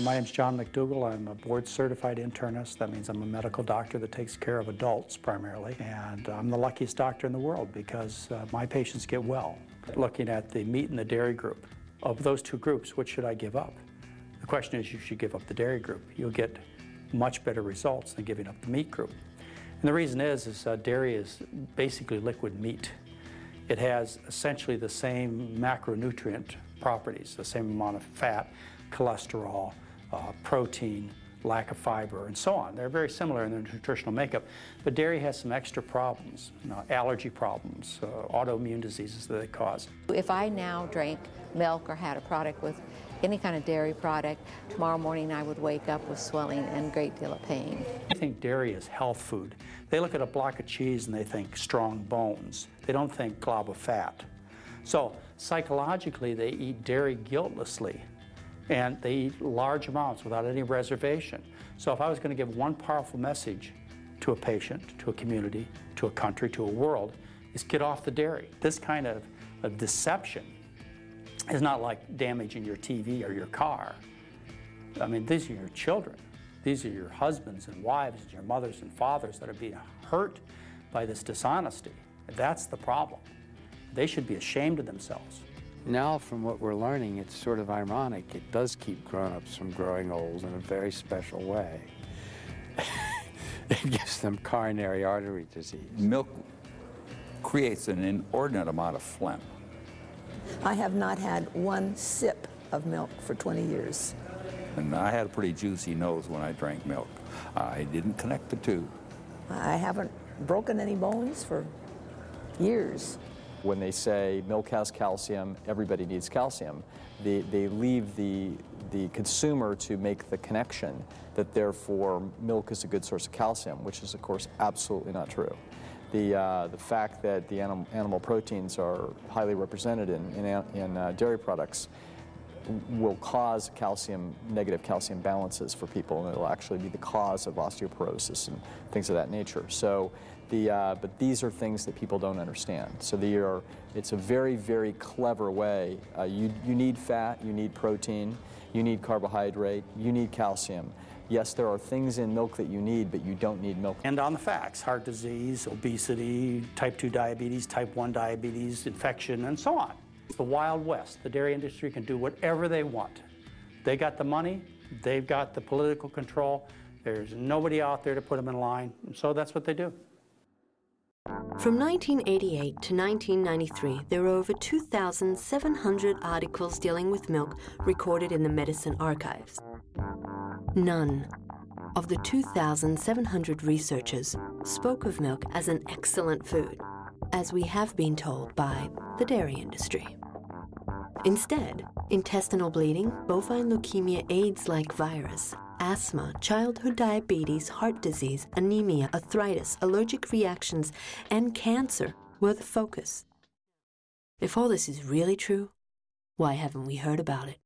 My name's John McDougall. I'm a board-certified internist. That means I'm a medical doctor that takes care of adults primarily. And I'm the luckiest doctor in the world because my patients get well. Looking at the meat and the dairy group, of those two groups, which should I give up? The question is, you should give up the dairy group. You'll get much better results than giving up the meat group. And the reason is dairy is basically liquid meat. It has essentially the same macronutrient properties, the same amount of fat, cholesterol, protein, lack of fiber, and so on. They're very similar in their nutritional makeup, but dairy has some extra problems, allergy problems, autoimmune diseases that they cause. If I now drank milk or had a product with any kind of dairy product, tomorrow morning I would wake up with swelling and a great deal of pain. I think dairy is health food. They look at a block of cheese and they think strong bones. They don't think glob of fat. So psychologically, they eat dairy guiltlessly. And they eat large amounts without any reservation. So if I was going to give one powerful message to a patient, to a community, to a country, to a world, is get off the dairy. This kind of deception is not like damaging your TV or your car. I mean, these are your children. These are your husbands and wives and your mothers and fathers that are being hurt by this dishonesty. That's the problem. They should be ashamed of themselves. Now, from what we're learning, it's sort of ironic. It does keep grown-ups from growing old in a very special way. It gives them coronary artery disease. Milk creates an inordinate amount of phlegm. I have not had one sip of milk for 20 years. And I had a pretty juicy nose when I drank milk. I didn't connect the two. I haven't broken any bones for years. When they say milk has calcium, everybody needs calcium, they leave the consumer to make the connection that therefore milk is a good source of calcium, which is of course absolutely not true. The fact that the animal proteins are highly represented in dairy products will cause negative calcium balances for people, and it'll actually be the cause of osteoporosis and things of that nature. So, but these are things that people don't understand. So it's a very, very clever way. You need fat, you need protein, you need carbohydrate, you need calcium. Yes, there are things in milk that you need, but you don't need milk. And on the facts, heart disease, obesity, type 2 diabetes, type 1 diabetes, infection, and so on. It's the Wild West. The dairy industry can do whatever they want. They got the money, they've got the political control, there's nobody out there to put them in line, and so that's what they do. From 1988 to 1993, there were over 2,700 articles dealing with milk recorded in the medicine archives. None of the 2,700 researchers spoke of milk as an excellent food, as we have been told by the dairy industry. Instead, intestinal bleeding, bovine leukemia, AIDS-like virus, asthma, childhood diabetes, heart disease, anemia, arthritis, allergic reactions, and cancer were the focus. If all this is really true, why haven't we heard about it?